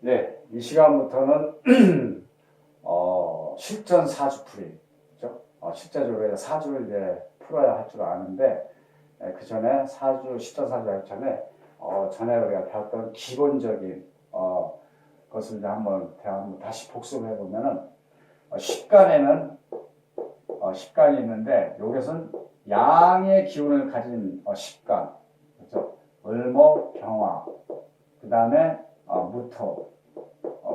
네, 이 시간부터는 실전 사주풀이, 그죠? 실제적으로 사주를 이제 풀어야 할 줄 아는데, 그 전에 실전 사주 하기 전에 전에 우리가 배웠던 기본적인 것을 이제 한번 다시 복습해 보면은 십간에는 십간이 있는데, 여기서는 양의 기운을 가진 십간, 그죠? 을목, 경화, 그 다음에 무토,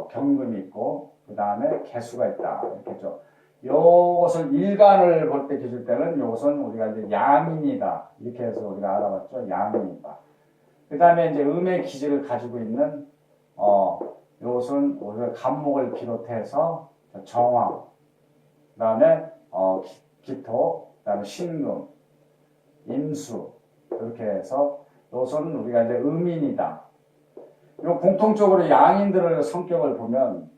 경금이 있고, 그 다음에 개수가 있다. 이렇게죠. 요것을 일간을 볼 때 기줄 때는 요것은 우리가 이제 양인이다. 이렇게 해서 우리가 알아봤죠. 양인이다. 그 다음에 이제 음의 기질을 가지고 있는, 요것은 우리가 간목을 비롯해서 정화, 그 다음에, 기토, 그 다음에 신금, 임수, 이렇게 해서 요것은 우리가 이제 음인이다. 요 공통적으로 양인들의 성격을 보면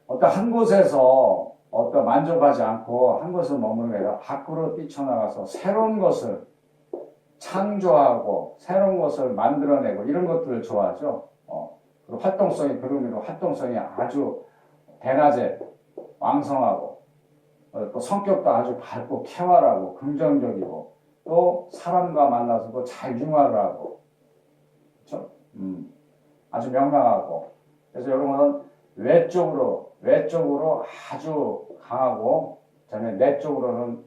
어떤 한 곳에서 만족하지 않고 한 곳을 머무는 게 아니라 밖으로 뛰쳐나가서 새로운 것을 창조하고 새로운 것을 만들어내고 이런 것들을 좋아하죠. 그리고 그런 의미로 활동성이 아주 대낮에 왕성하고, 또 성격도 아주 밝고 쾌활하고 긍정적이고, 또 사람과 만나서도 잘 융화를 하고, 그렇죠? 아주 명랑하고. 그래서 이런 거는 외적으로 아주 강하고, 내적으로는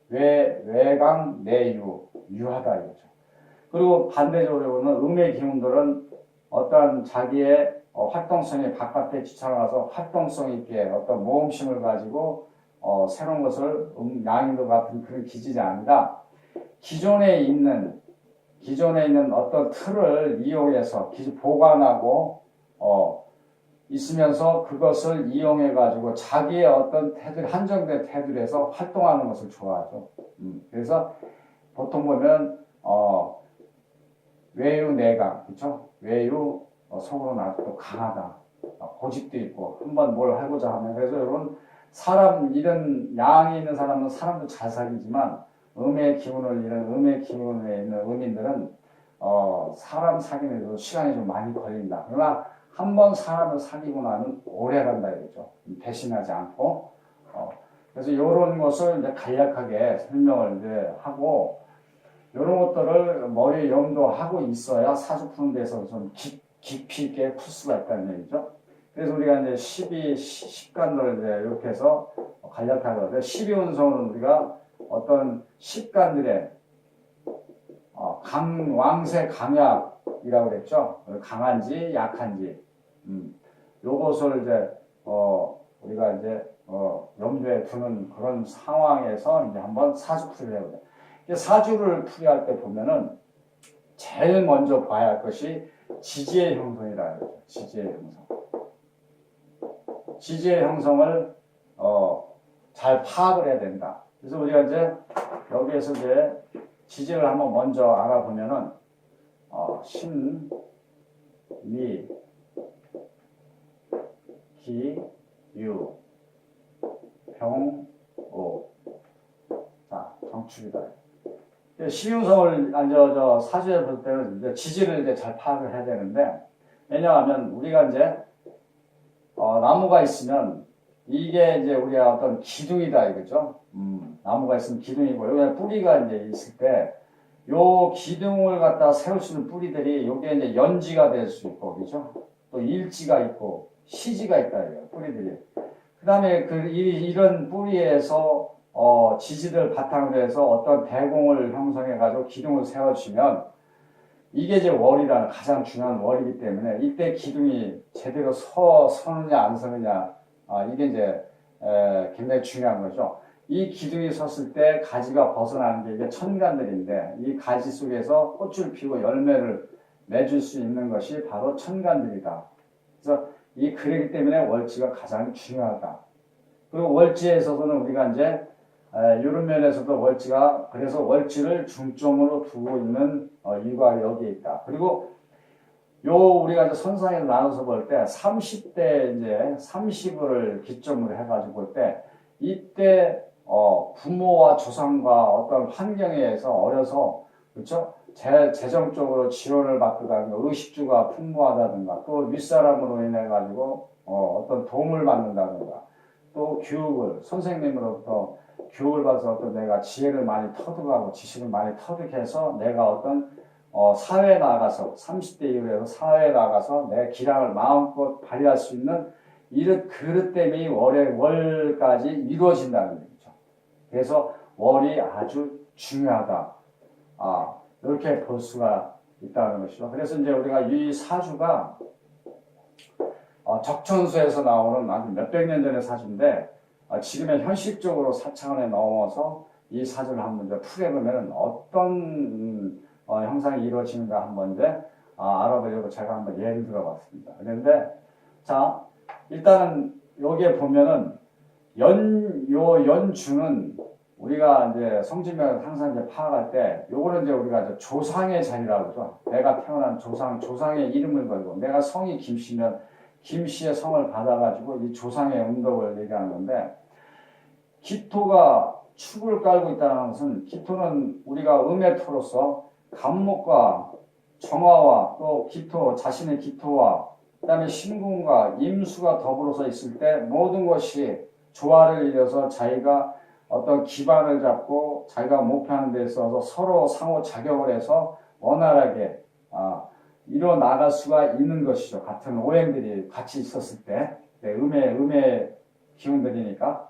외강 내유, 유하다 이거죠. 그리고 반대적으로는 음의 기운들은 어떤 자기의 활동성이 바깥에 지쳐나가서 활동성 있게 어떤 모험심을 가지고 새로운 것을 양인도 같은 그런 기질이 아니라 기존에 있는 어떤 틀을 이용해서 보관하고 있으면서 그것을 이용해 가지고 자기의 어떤 한정된 테두리에서 활동하는 것을 좋아하죠. 그래서 보통 보면 외유 내강, 그렇죠? 외유 속으로는 아주 또 강하다. 고집도 있고 한번 뭘 해보자 하면, 그래서 이런 이런 양이 있는 사람은 사람도 잘 사귀지만 음의 기운에 있는 음인들은 사람 사귀는 데 시간이 좀 많이 걸린다. 그러나 한번 사람을 사귀고 나면 오래 간다 이거죠. 배신하지 않고. 그래서 이런 것을 이제 간략하게 설명을 이제 하고, 이런 것들을 머리에 염두하고 있어야 사주 푸는 데서 좀 깊이 있게 풀 수가 있다는 얘기죠. 그래서 우리가 이제 10간들을 이제 이렇게 해서 간략하게 하거든요. 12운성은 우리가 어떤 10간들의 왕세 강약이라고 그랬죠. 강한지 약한지, 요것을 이제 우리가 이제 염두에 두는 그런 상황에서 이제 한번 사주풀이를 해보자. 사주를 풀이할 때 보면은 제일 먼저 봐야 할 것이 지지의 형성이라는 거죠. 지지의 형성을 잘 파악을 해야 된다. 그래서 우리가 이제 여기에서 이제 지지를 한번 먼저 알아보면은 신, 미, 기, 유, 병, 오. 자, 정축이다. 시운성을 사주에 볼 때는 이제 지지를 이제 잘 파악을 해야 되는데, 왜냐하면 우리가 이제 나무가 있으면 이게 이제 우리가 어떤 기둥이다 이거죠. 나무가 있으면 기둥이고, 여기 뿌리가 이제 있을 때 요 기둥을 갖다 세울 수 있는 뿌리들이 요게 이제 연지가 될 수 있고, 그죠? 또 일지가 있고 시지가 있다 이거예요. 뿌리들이. 그 다음에 이런 뿌리에서 지지를 바탕으로 해서 어떤 대공을 형성해 가지고 기둥을 세워주면, 이게 이제 월이라는 가장 중요한 월이기 때문에 이때 기둥이 제대로 서느냐 안 서느냐, 이게 이제 굉장히 중요한 거죠. 이 기둥이 섰을 때 가지가 벗어나는 게 이게 천간들인데, 이 가지 속에서 꽃을 피우고 열매를 맺을 수 있는 것이 바로 천간들이다. 그래서 그러기 때문에 월지가 가장 중요하다. 그리고 월지에 있어서는 우리가 이제 이런 면에서도 그래서 월지를 중점으로 두고 있는 이유가 여기에 있다. 그리고 우리가 이제 선상에서 나눠서 볼 때 30대 이제 30을 기점으로 해가지고 볼 때, 이때 부모와 조상과 어떤 환경에 의해서 어려서, 그렇죠? 재정적으로 지원을 받든가, 의식주가 풍부하다든가, 또 윗사람으로 인해 가지고 어떤 도움을 받는다든가, 또 교육을 선생님으로부터 교육을 받아서 어떤 내가 지혜를 많이 터득하고 지식을 많이 터득해서 내가 어떤 사회에 나가서 30대 이후에 사회에 나가서 내 기량을 마음껏 발휘할 수 있는 이런 그릇 때문에 월까지 이루어진다는 얘기죠. 그래서 월이 아주 중요하다. 이렇게 볼 수가 있다는 것이죠. 그래서 이제 우리가 이 사주가 적천수에서 나오는 아주 몇백 년 전의 사주인데 지금의 현실적으로 사차원에 넘어서 이 사주를 한번 이제 풀어보면 어떤 형상이 이루어지는가 한번 이제 알아보려고 제가 한번 예를 들어봤습니다. 그런데 자 일단은 여기에 보면은 연주는 우리가 이제 성질명을 항상 이제 파악할 때, 요거는 이제 우리가 이제 조상의 자리라고 그러죠. 내가 태어난 조상의 이름을 걸고, 내가 성이 김씨면 김씨의 성을 받아가지고 이 조상의 운덕을 얘기하는 건데, 기토가 축을 깔고 있다는 것은, 기토는 우리가 음의 토로서 간목과 정화와 또 기토, 자신의 기토와 그 다음에 신궁과 임수가 더불어서 있을 때 모든 것이 조화를 이뤄서 자기가 어떤 기반을 잡고 자기가 목표하는 데 있어서 서로 상호 작용을 해서 원활하게 이뤄나갈 수가 있는 것이죠. 같은 오행들이 같이 있었을 때 음의 기운들이니까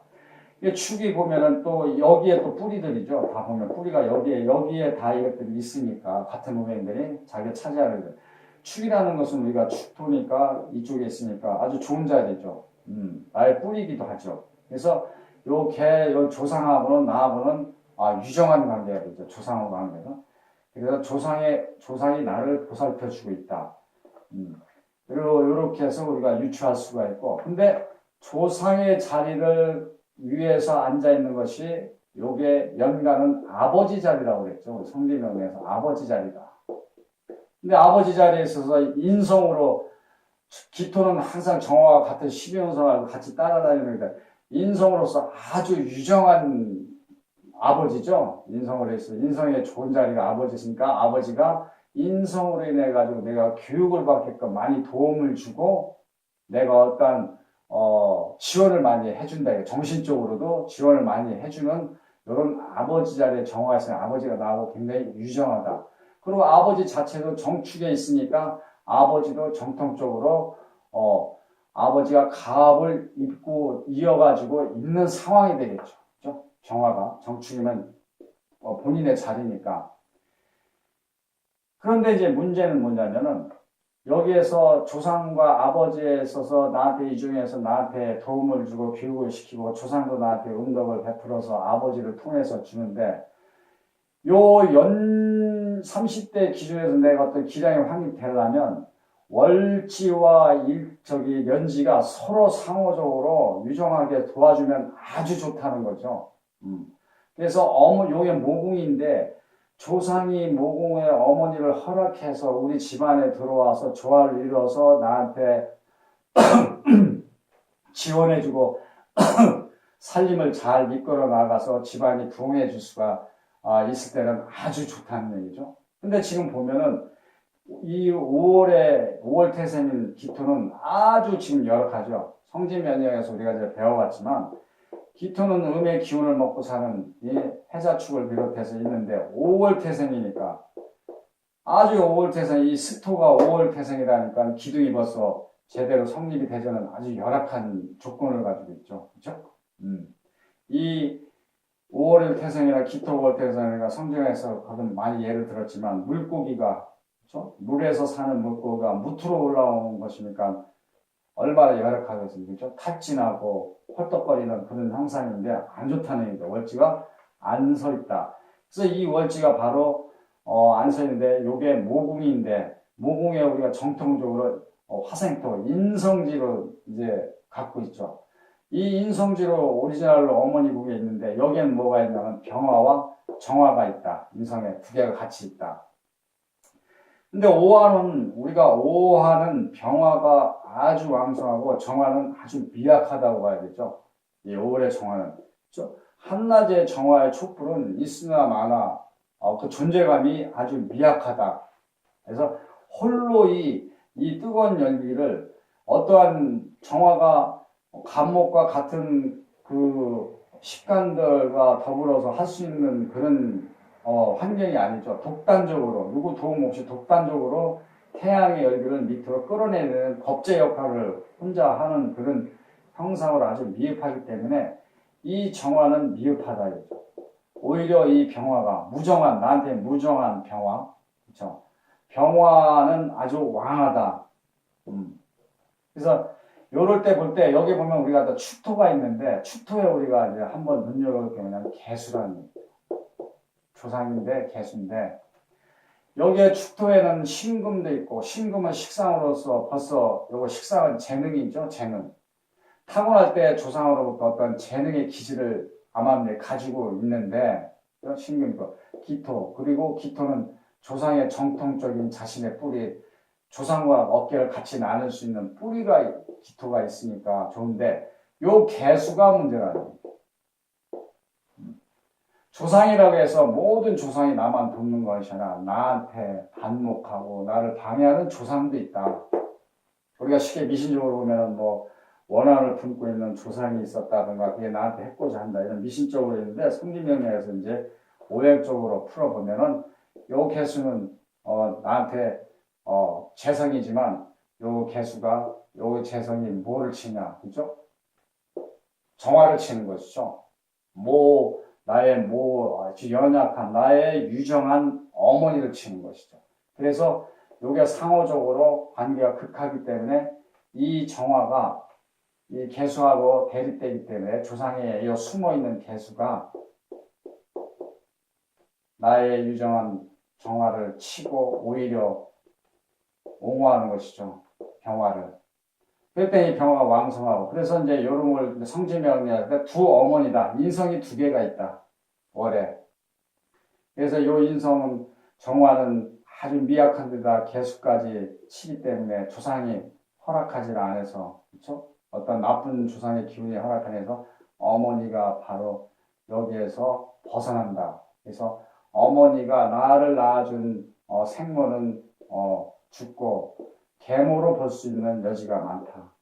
축이 보면은 또 여기에 또 뿌리들이죠. 다 보면 뿌리가 여기에 다 이것들이 있으니까 같은 오행들이 자기가 차지하는 축이라는 것은 우리가 축토니까 이쪽에 있으니까 아주 좋은 자리죠. 나의 뿌리기도 하죠. 그래서 요 조상하고는 나하고는 유정한 관계가 되죠. 조상하고 관계는. 그래서 조상이 나를 보살펴주고 있다. 그리고 이렇게 해서 우리가 유추할 수가 있고, 근데 조상의 자리를 위에서 앉아 있는 것이 요게 연간은 아버지 자리라고 그랬죠. 성질명에서 아버지 자리다. 근데 아버지 자리에 있어서 인성으로 기토는 항상 정화와 같은 12운성하고 같이 따라다니는데 인성으로서 아주 유정한 아버지죠. 인성으로 해서 인성의 좋은 자리가 아버지니까 아버지가 인성으로 인해 가지고 내가 교육을 받게끔 많이 도움을 주고 내가 어떤 지원을 많이 해준다. 정신적으로도 지원을 많이 해주는 이런 아버지 자리에 정화에서 아버지가 나오고 굉장히 유정하다. 그리고 아버지 자체도 정축에 있으니까 아버지도 정통적으로 아버지가 가업을 입고 이어가지고 있는 상황이 되겠죠. 그렇죠? 정화가 정축이면 본인의 자리니까. 그런데 이제 문제는 뭐냐면은 여기에서 조상과 아버지에 있어서 나한테 이 중에서 나한테 도움을 주고 교육을 시키고 조상도 나한테 음덕을 베풀어서 아버지를 통해서 주는데 요 30대 기준에서 내가 어떤 기량이 확립되려면 월지와 연지가 서로 상호적으로 유정하게 도와주면 아주 좋다는 거죠. 그래서 요게 모궁인데 조상이 모궁의 어머니를 허락해서 우리 집안에 들어와서 조화를 이뤄서 나한테 지원해주고 살림을 잘 이끌어 나가서 집안이 부흥해 줄 수가 있을 때는 아주 좋다는 얘기죠. 근데 지금 보면은 이 5월 태생인 기토는 아주 지금 열악하죠. 성진면역에서 우리가 이제 배워봤지만 기토는 음의 기운을 먹고 사는 이 해자축을 비롯해서 있는데 5월 태생이니까 아주 5월 태생, 이 스토가 5월 태생이라니까 기둥이 벌써 제대로 성립이 되지는 아주 열악한 조건을 가지고 있죠. 그렇죠? 이 5월 태생이나 기토 5월 태생이나 성경에서 거든 많이 예를 들었지만 물고기가 그렇죠? 물에서 사는 물고기가 무트로 올라오는 것이니까 얼마나 열악하겠습니까? 그렇죠? 탈진하고 헐떡거리는 그런 형상인데 안 좋다는 얘기죠. 월지가 안 서 있다. 그래서 이 월지가 바로 안 서 있는데 요게 모궁인데 모궁에 우리가 정통적으로 화생토 인성지로 이제 갖고 있죠. 이 인성지로 오리지널로 어머니 국에 있는데 여기에는 뭐가 있냐면 병화와 정화가 있다. 인성에 두 개가 같이 있다. 근데 우리가 오화는 병화가 아주 왕성하고 정화는 아주 미약하다고 봐야 되죠. 이 5월의 정화는. 그렇죠? 한낮의 정화의 촛불은 있으나 마나 그 존재감이 아주 미약하다. 그래서 홀로 이 뜨거운 열기를 어떠한 정화가 감목과 같은 그 식간들과 더불어서 할 수 있는 그런 환경이 아니죠. 독단적으로 누구 도움 없이 독단적으로 태양의 열기를 밑으로 끌어내는 겁제 역할을 혼자 하는 그런 형상으로 아주 미흡하기 때문에 이 정화는 미흡하다 이거죠. 오히려 이 병화가 무정한 나한테 무정한 병화, 그렇죠? 병화는 아주 왕하다. 그래서 요럴 때 볼 때 여기 보면 우리가 또 축토가 있는데 축토에 우리가 이제 한번 눈여겨볼 게 뭐냐면 개수라는 조상인데 개수인데 여기에 축토에는 신금도 있고 신금은 식상으로서 벌써 요거 식상은 재능이죠. 재능. 타고날 때 조상으로부터 어떤 재능의 기질을 아마 가지고 있는데 신금도 기토 그리고 기토는 조상의 정통적인 자신의 뿌리 조상과 어깨를 같이 나눌 수 있는 뿌리가 기토가 있으니까 좋은데 요 개수가 문제라는 조상이라고 해서 모든 조상이 나만 돕는 것이 아니라 나한테 반목하고 나를 방해하는 조상도 있다. 우리가 쉽게 미신적으로 보면 뭐 원한을 품고 있는 조상이 있었다든가 그게 나한테 해코자 한다 이런 미신적으로 있는데 성기명령에서 이제 오행적으로 풀어보면은 요 개수는 나한테 재성이지만 요 개수가 요 재성이 뭐를 치냐 그죠? 정화를 치는 것이죠. 나의 아주 연약한 나의 유정한 어머니를 치는 것이죠. 그래서 요게 상호적으로 관계가 극하기 때문에 이 정화가 이 개수하고 대립되기 때문에 조상에 이 숨어있는 개수가 나의 유정한 정화를 치고 오히려 옹호하는 것이죠. 병화를. 그럴 때 이 병화가 왕성하고 그래서 이제 이런 걸 성지명리할 두 어머니다. 인성이 두 개가 있다. 월에. 그래서 이 인성은 정화는 아주 미약한 데다 개수까지 치기 때문에 조상이 허락하지 않아서 그렇죠? 어떤 나쁜 조상의 기운이 허락 안 해서 어머니가 바로 여기에서 벗어난다. 그래서 어머니가 나를 낳아준 생모는 죽고 계모로 볼 수 있는 여지가 많다.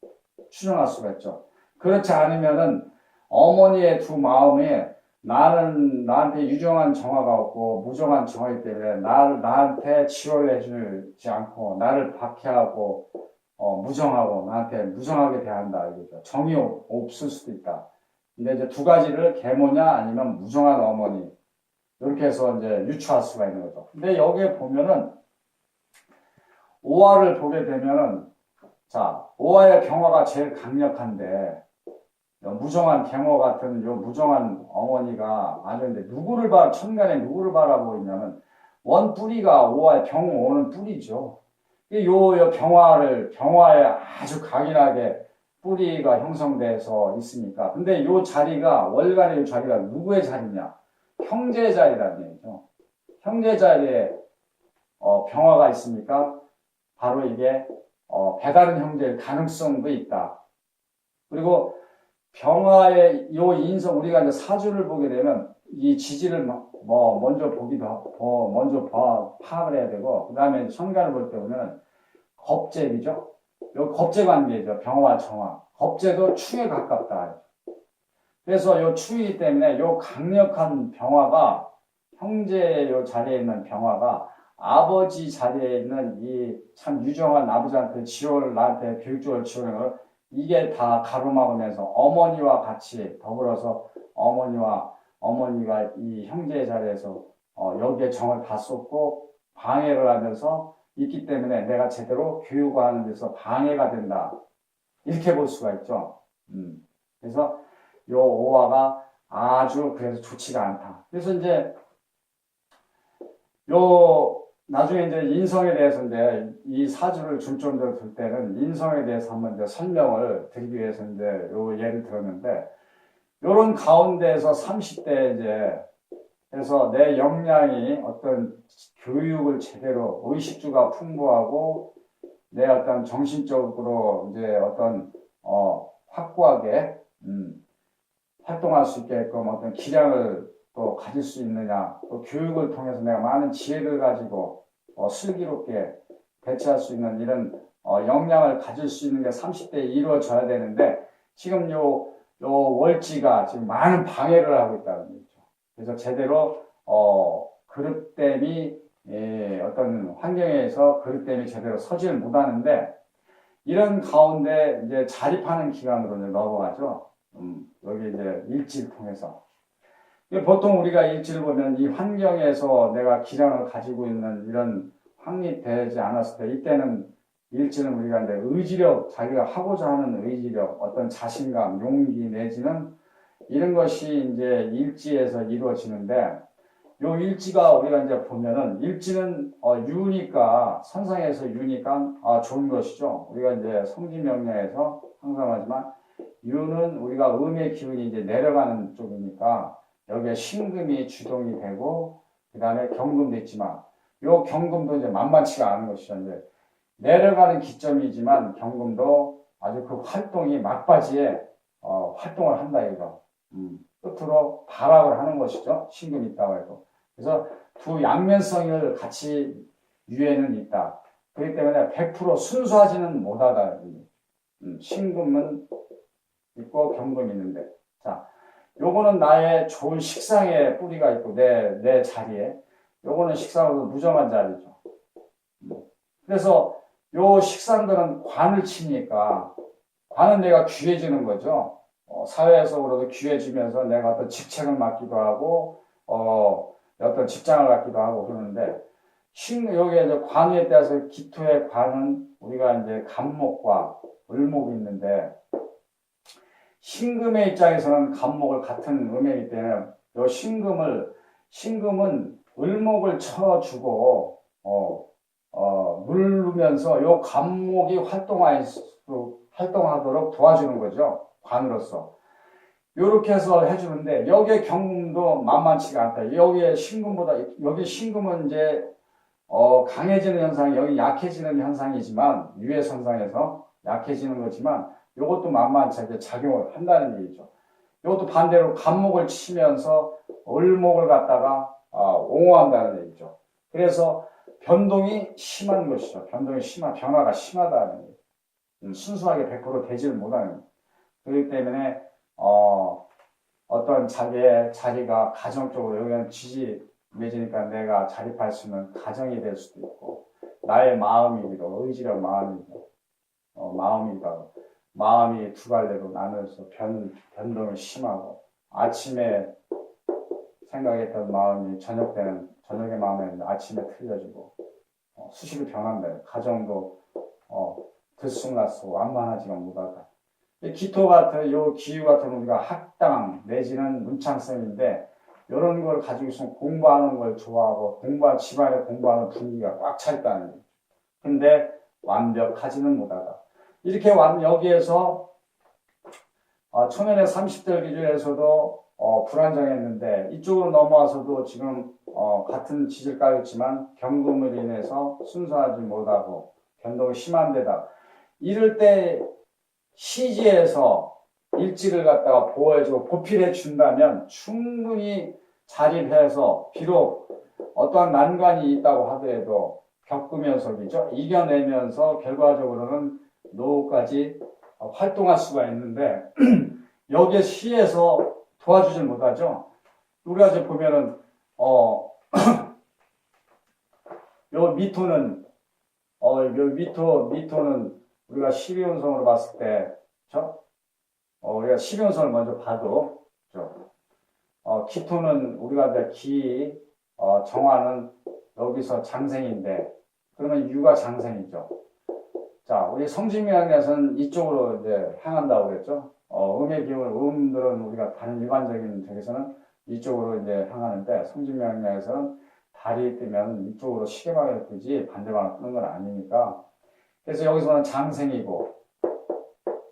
추정할 수가 있죠. 그렇지 않으면은 어머니의 두 마음에 나는 나한테 유정한 정화가 없고 무정한 정화이기 때문에 나한테 치료를 해주지 않고 나를 박해하고 무정하고 나한테 무정하게 대한다 이거죠. 정이 없을 수도 있다. 근데 이제 두 가지를 계모냐 아니면 무정한 어머니 이렇게 해서 이제 유추할 수가 있는 거죠. 근데 여기에 보면은 오화를 보게 되면은 자 오화의 병화가 제일 강력한데 무정한 계모 같은 요 무정한 어머니가 아는데 천간에 누구를 바라보고 있냐면 원 뿌리가 오화의 병오는 뿌리죠. 요 병화에 아주 강인하게 뿌리가 형성돼서 있으니까. 근데 요 자리가, 월간의 요 자리가 누구의 자리냐? 형제의 자리라는 얘기죠. 형제 자리에, 병화가 있으니까 바로 이게, 배다른 형제일 가능성도 있다. 그리고 병화의 요 인성, 우리가 이제 사주를 보게 되면 이 지지를 먼저 파악을 해야 되고, 그 다음에 천간을 볼 때 보면 겁재이죠. 요 겁재 관계죠. 병화, 정화. 겁재도 축에 가깝다. 그래서 요 축이기 때문에 요 강력한 병화가 형제의 요 자리에 있는 병화가 아버지 자리에 있는 이 참 유정한 아버지한테 나한테 교육적으로 지원하는 걸 이게 다 가로막으면서 어머니와 같이 더불어서 어머니가 이 형제의 자리에서 여기에 정을 다 쏟고 방해를 하면서 있기 때문에 내가 제대로 교육하는 데서 방해가 된다. 이렇게 볼 수가 있죠. 그래서 요 오화가 아주 그래서 좋지가 않다. 그래서 이제 나중에 이제 인성에 대해서 이제 이 사주를 중점적으로 둘 때는 인성에 대해서 한번 이제 설명을 드리기 위해서 이제 요 예를 들었는데 요런 가운데에서 30대 이제 그래서 내 역량이 어떤 교육을 제대로 의식주가 풍부하고 내 어떤 정신적으로 이제 어떤 확고하게 활동할 수 있게끔 어떤 기량을 또 가질 수 있느냐, 또 교육을 통해서 내가 많은 지혜를 가지고 슬기롭게 대처할 수 있는 이런 역량을 가질 수 있는 게 30대에 이루어져야 되는데 지금 요 월지가 지금 많은 방해를 하고 있다는 거죠. 그래서 제대로 그릇됨이 어떤 환경에서 그릇됨이 제대로 서지를 못하는데 이런 가운데 이제 자립하는 기간으로 이제 넘어가죠. 여기 이제 일지를 통해서. 보통 우리가 일지를 보면 이 환경에서 내가 기량을 가지고 있는 이런 확립되지 않았을 때 이때는 일지는 우리가 이제 의지력, 자기가 하고자 하는 의지력, 어떤 자신감, 용기 내지는 이런 것이 이제 일지에서 이루어지는데 요 일지가 우리가 이제 보면은 일지는 유니까 선상에서 유니까 좋은 것이죠. 우리가 이제 성지명령에서 항상 하지만 유는 우리가 음의 기운이 이제 내려가는 쪽이니까 여기에 신금이 주동이 되고 그 다음에 경금도 있지만 요 경금도 이제 만만치가 않은 것이죠. 이제 내려가는 기점이지만 경금도 아주 그 활동이 막바지에 활동을 한다 이거. 끝으로 발악을 하는 것이죠. 신금이 있다고 해도. 그래서 두 양면성을 같이 유에는 있다. 그렇기 때문에 100% 순수하지는 못하다. 신금은 있고 경금이 있는데. 자, 요거는 나의 좋은 식상의 뿌리가 있고 내 자리에. 요거는 식상으로 무정한 자리죠. 그래서 요 식상들은 관을 치니까 관은 내가 귀해지는 거죠. 사회적으로도 귀해지면서 내가 어떤 직책을 맡기도 하고 어떤 직장을 갖기도 하고 그러는데 여기에 이제 관에 따라서 기토의 관은 우리가 이제 간목과 을목이 있는데 신금의 입장에서는 간목을 같은 음이기 때문에 요 신금은 을목을 쳐주고 누르면서 요 간목이 활동하도록 도와주는 거죠. 관으로서. 요렇게 해서 해주는데 여기에 경금도 만만치가 않다. 여기에 신금보다 여기 신금은 이제 강해지는 현상이 여기 약해지는 현상이지만 유해선상에서 약해지는 거지만 요것도 만만치 않게 작용을 한다는 얘기죠. 요것도 반대로 간목을 치면서 을목을 갖다가 옹호한다는 얘기죠. 그래서 변동이 심한 것이죠. 변화가 심하다는 얘기죠. 순수하게 100% 되지를 못하는 거예요. 그렇기 때문에 어떤 자기의 자리가 가정적으로 여기는 지지 맺으니까 내가 자립할 수 있는 가정이 될 수도 있고 나의 마음이기도 의지력 마음이기도 마음이 두 갈래로 나눠서 변동이 심하고 아침에 생각했던 마음이 저녁에 마음에 아침에 틀려지고 수시로 변한다. 가정도 들쑥날쑥 완만하지가 못하다. 기토 같은 요 기후 같은 우리가 학당 내지는 문창성인데 이런 걸 가지고 있으면 공부하는 걸 좋아하고 집안에 공부하는 분위기가 꽉 차 있다는 거죠. 근데 완벽하지는 못하다. 이렇게 여기에서 초년에 30대 기준에서도 불안정했는데 이쪽으로 넘어와서도 지금 같은 지지를 깔았지만 경금으로 인해서 순수하지 못하고 변동이 심한 데다 이럴 때 시지에서 일지를 갖다가 보호해주고 보필해 준다면 충분히 자립해서 비록 어떠한 난관이 있다고 하더라도 겪으면서죠. 이겨내면서 결과적으로는 노후까지 활동할 수가 있는데 여기에 시에서 도와주질 못하죠. 우리가 이제 보면은 요 미토는 미토는 우리가 12운성으로 봤을 때 우리가 12운성을 먼저 봐도 기토는 우리가 이제 정화는 여기서 장생인데 그러면 유가 장생이죠. 자, 우리 성진명에서는 이쪽으로 이제 향한다고 그랬죠. 음의 기운, 음들은 우리가 다른 일반적인 적에서는 이쪽으로 이제 향하는데 성진명에서는 달이 뜨면 이쪽으로 시계방을 뜨지 반대방을 뜨는 건 아니니까. 그래서 여기서는 장생이고,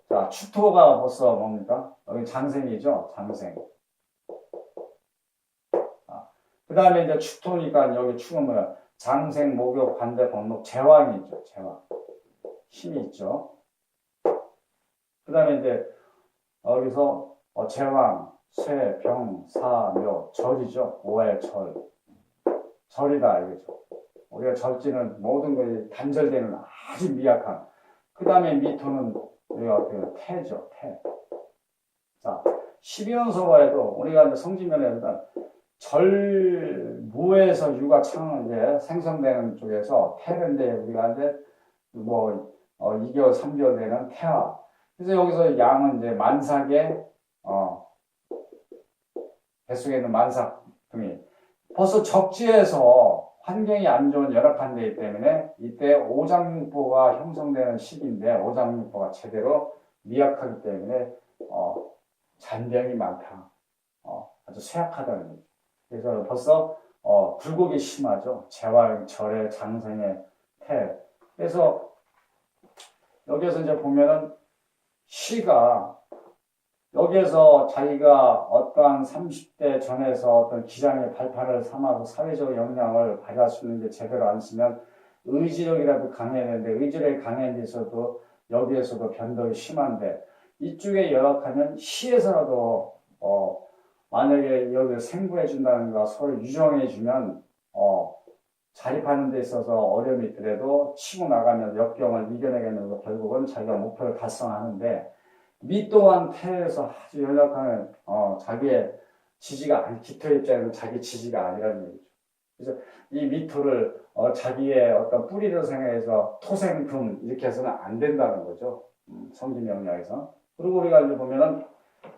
자, 축토가 벌써 뭡니까? 여기 장생이죠, 장생. 그 다음에 이제 축토니까 여기 축은 뭐야? 장생, 목욕, 관대, 번목, 제왕이죠, 제왕. 힘이 있죠. 그 다음에 이제 여기서 제왕, 쇠, 병, 사, 묘, 절이죠. 오해, 절. 절이다 이거죠. 우리가 절지는 모든 것이 단절되는 아주 미약한. 그 다음에 미토는 우리가 어떻게 태죠. 태. 자, 12연소가에도 우리가 이제 성지면에서 절무에서 유가 창 이제 생성되는 쪽에서 태는데 우리가 이제 뭐 2개월, 3개월 되는 태화. 그래서 여기서 양은 이제 만삭의 뱃속에 있는 만삭 등이 벌써 적지에서 환경이 안 좋은 열악한 데이기 때문에 이때 오장육부가 형성되는 시기인데 오장육부가 제대로 미약하기 때문에 잔병이 많다. 아주 쇠약하다는 거죠. 그래서 벌써 굴곡이 심하죠. 재활, 절의, 장생의 태. 그래서 여기에서 이제 보면은 시가 여기에서 자기가 어떠한 30대 전에서 어떤 기량의 발판을 삼아서 사회적 영향을 발휘할 수 있는 게 제대로 안 쓰면 의지력이라도 강해야 되는데 의지력이 강한 데서도 여기에서도 변덕이 심한데 이쪽에 열악하면 시에서라도 만약에 여기를 생부해 준다는가 서로 유정해 주면 자립하는 데 있어서 어려움이 있더라도 치고 나가면 역경을 이겨내겠는 거 결국은 자기가 목표를 달성하는데 미 또한 태에서 아주 연약한 자기의 지지가 아니 기토 입장에서 자기 지지가 아니라는 얘기죠. 그래서 이 미토를 자기의 어떤 뿌리를 생각해서 토생금 이렇게 해서는 안 된다는 거죠. 성기명량에서. 그리고 우리가 이제 보면은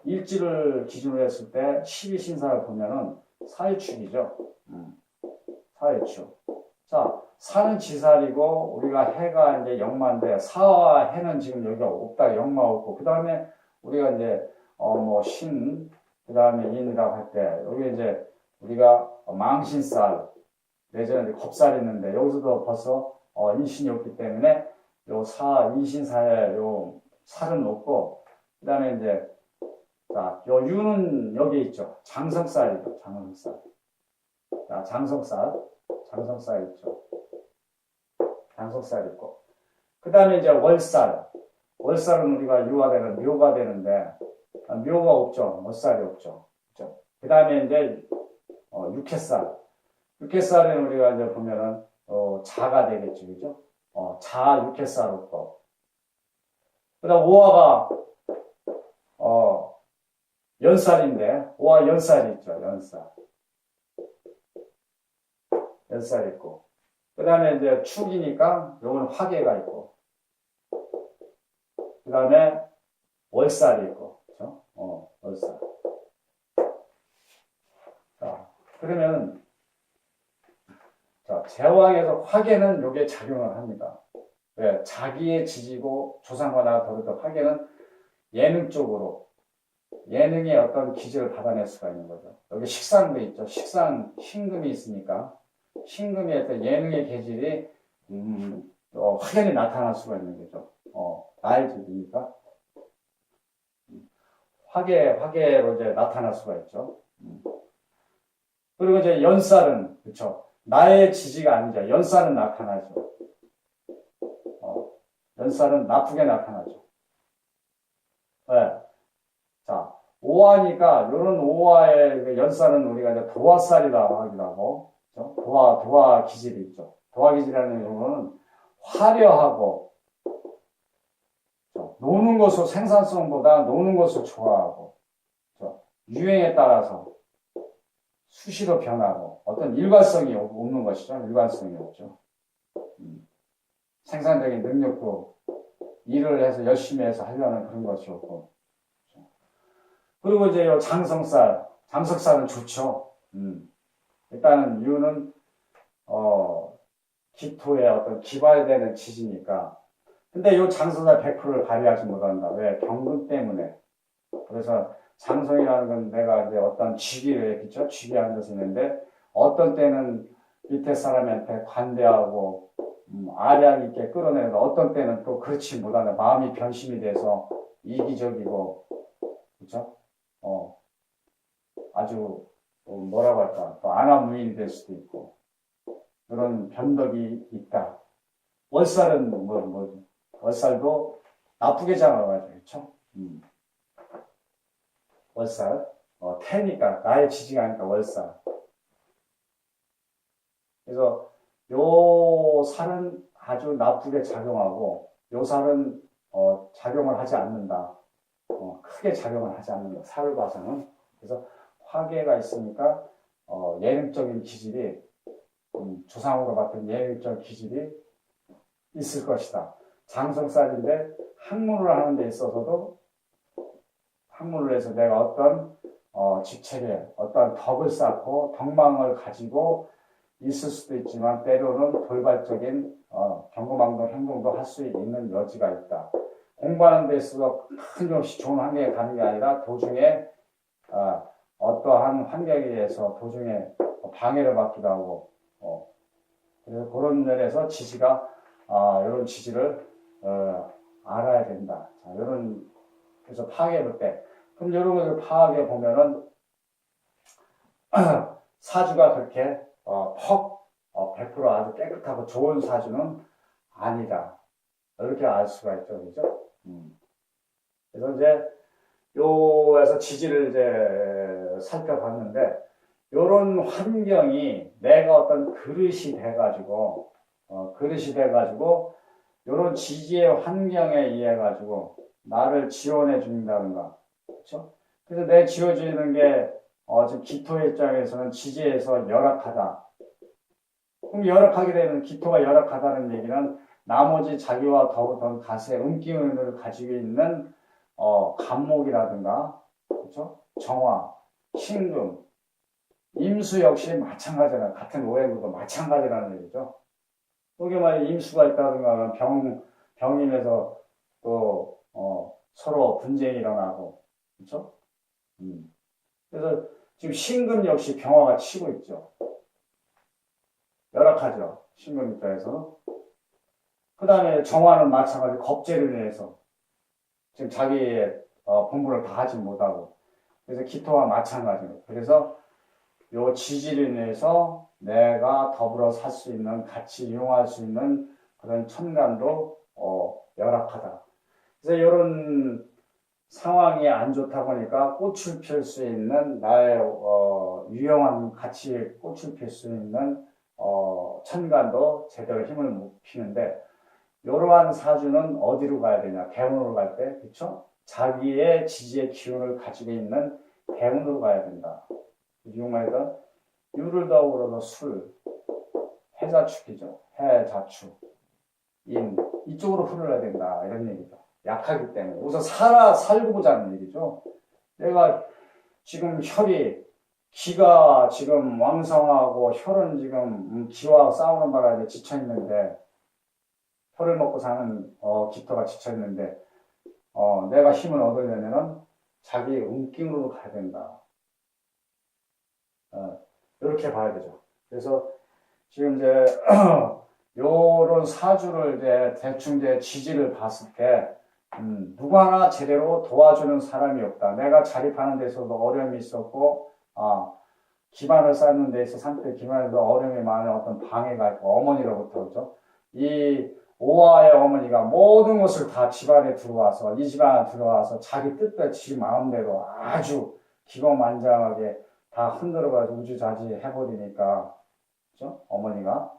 일지를 기준으로 했을 때 12신사를 보면은 사유축이죠. 사유축. 자, 사는 지살이고 우리가 해가 이제 역마인데 사와 해는 지금 여기가 없다 역마 없고 그 다음에 우리가 이제 뭐 신 그 다음에 인이라고 할 때 여기 이제 우리가 망신살 내지는 겁살이 있는데 여기서도 벌써 인신이 없기 때문에 요 사 인신사에 요 살은 없고 그 다음에 이제 자, 요 유는 여기 있죠. 장성살이죠. 장성살. 자, 장성살 있죠. 장성살 있고. 그 다음에 이제 월살. 월살은 우리가 유화되는, 묘가 되는데, 묘가 없죠. 월살이 없죠. 그죠? 그 다음에 이제, 육해살. 육해살은 우리가 이제 보면은, 자가 되겠죠. 그죠? 자, 육해살 없고. 그 다음 오화가, 연살인데, 오화 연살이 있죠. 연살. 연살 있고. 그 다음에 이제 축이니까 요건 화계가 있고. 그 다음에 월살이 있고. 그죠? 월살. 자, 그러면, 자, 제왕에서 화계는 요게 작용을 합니다. 왜? 자기의 지지고 조상과나 더불어 화계는 예능 쪽으로, 예능의 어떤 기질을 받아낼 수가 있는 거죠. 여기 식상도 있죠. 식상, 신금이 있으니까. 신금의 어떤 예능의 계질이 확연히 나타날 수가 있는 거죠. 나의 집이니까 화계로 이제 나타날 수가 있죠. 그리고 이제 연살은 그렇죠. 나의 지지가 아니죠. 연살은 나타나죠. 연살은 나쁘게 나타나죠. 네. 자, 오화니까 이런 오화의 연살은 우리가 이제 도화살이라고 하기도 하고. 도화 기질이 있죠. 도화 기질이라는 경우는 화려하고, 노는 것을 생산성보다 노는 것을 좋아하고, 유행에 따라서 수시로 변하고, 어떤 일관성이 없는 것이죠. 일관성이 없죠. 생산적인 능력도 일을 해서 열심히 해서 하려는 그런 것이 없고. 그리고 이제 요 장석살은 좋죠. 일단은 이유는 기토의 어떤 기발되는 지지니까. 근데 이 장성살 100%를 발휘하지 못한다. 왜? 병근 때문에. 그래서 장성이라는 건 내가 이제 어떤 쥐기를 그죠? 쥐기에 앉아서 있는데 어떤 때는 밑에 사람한테 관대하고 아량 있게 끌어내는데 어떤 때는 또 그렇지 못하는 마음이 변심이 돼서 이기적이고 그죠? 아주 뭐라고 할까 또 안하무인이 될 수도 있고 그런 변덕이 있다. 월살은 월살도 나쁘게 작아가지고 그렇죠? 월살 태니까 나의 지지가 아니까 월살. 그래서 요 살은 아주 나쁘게 작용하고 요 살은 작용을 하지 않는다. 크게 작용을 하지 않는다. 살을 봐서는. 그래서 화계가 있으니까 예능적인 기질이 조상으로 봤던 예능적 기질이 있을 것이다. 장성살인데 학문을 하는 데 있어서도 학문을 해서 내가 어떤 직책에 어떤 덕을 쌓고 덕망을 가지고 있을 수도 있지만 때로는 돌발적인 경거망동 행동도 할 수 있는 여지가 있다. 공부하는 데 있어서 끊임없이 좋은 환경에 가는 게 아니라 도중에 어떠한 환경에 의해서 도중에 방해를 받기도 하고 그래서 그런 면에서 지지가 이런 지지를 알아야 된다. 자, 이런 그래서 파악해 볼 때 그럼 이런 것을 파악해 보면은 사주가 그렇게 100% 아주 깨끗하고 좋은 사주는 아니다. 이렇게 알 수가 있죠, 그죠? 그래서 이제 요에서 지지를 이제 살펴봤는데 요런 환경이 내가 어떤 그릇이 돼가지고 요런 지지의 환경에 의해 가지고 나를 지원해 준다든가, 그렇죠? 그래서 내 지어지는 게 지금 기토의 입장에서는 지지에서 열악하다. 그럼 열악하게 되면 기토가 열악하다는 얘기는 나머지 자기와 더불어 가세 음기운을 가지고 있는 간목이라든가, 그렇죠? 정화, 신금, 임수 역시 마찬가지나 같은 오행도 마찬가지라는 얘기죠. 거기에 만약 임수가 있다든가 병임에서 또 서로 분쟁이 일어나고, 그렇죠? 그래서 지금 신금 역시 병화가 치고 있죠. 열악하죠. 신금 입장에서. 그 다음에 정화는 마찬가지로 겁재로 인해서 지금 자기의 본분을 다 하지 못하고, 그래서 기토와 마찬가지입니다. 그래서 요 지지로 인해서 내가 더불어 살 수 있는, 같이 이용할 수 있는 그런 천간도 열악하다. 그래서 이런 상황이 안 좋다 보니까 꽃을 필 수 있는 나의 유용한 같이 꽃을 필 수 있는 천간도 제대로 힘을 못 피는데 이러한 사주는 어디로 가야 되냐? 대운으로 갈 때, 그렇죠? 자기의 지지의 기운을 가지고 있는 대운으로 가야 된다. 이용해서 유를 더불어서 술, 해자축이죠. 해자축, 인 이쪽으로 흘러야 된다 이런 얘기죠. 약하기 때문에 우선 살고 보자는 얘기죠. 내가 지금 기가 지금 왕성하고 혈은 지금 기와 싸우는 바람에 지쳐 있는데 혈을 먹고 사는 기토가 지쳐 있는데 내가 힘을 얻으려면은 자기 움낌으로 가야 된다. 이렇게 봐야 되죠. 그래서 지금 이제 요런 사주를 이제 대충 이제 지지를 봤을 때 누구 하나 제대로 도와주는 사람이 없다. 내가 자립하는 데서도 어려움이 있었고 기반을 쌓는 데서 상태 기반에도 어려움이 많은 어떤 방해가 있고 어머니로부터 그죠. 이 오화의 어머니가 모든 것을 다 집안에 들어와서 이 집안에 들어와서 자기 뜻대로 지 마음대로 아주 기고만장하게 다 흔들어가지고 우주자지 해버리니까 그죠? 어머니가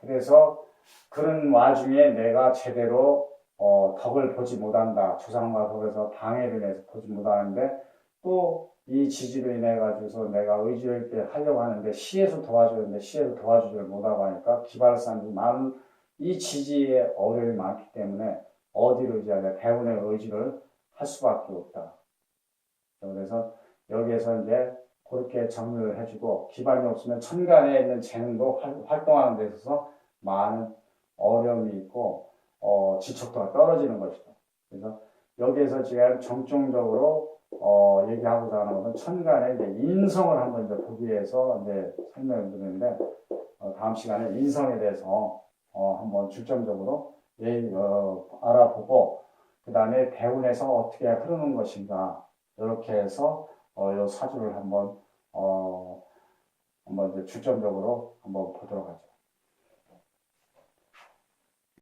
그래서 그런 와중에 내가 제대로 덕을 보지 못한다. 조상과 덕에서 방해를 해서 보지 못하는데 또 이 지지로 인해 가지고서 내가 의지를 있게 하려고 하는데 시에서 도와주는데 시에서 도와주지를 못하고 하니까 기발산이 많은 이 지지에 어려움이 많기 때문에 어디로 의지하냐 대운의 의지를 할 수밖에 없다. 그래서 여기에서 이제 그렇게 정리를 해주고 기반이 없으면 천간에 있는 재능도 활동하는 데 있어서 많은 어려움이 있고 지척도가 떨어지는 것이죠. 그래서 여기에서 지금 정통적으로 얘기하고자 하는 것은 천간의 이제 인성을 한번 이제 보기 위해서 이제 설명을 드리는데 다음 시간에 인성에 대해서 한번 중점적으로 알아보고 그 다음에 대운에서 어떻게 흐르는 것인가 이렇게 해서 이 사주를 한번 이제 중점적으로 한번 보도록 하죠.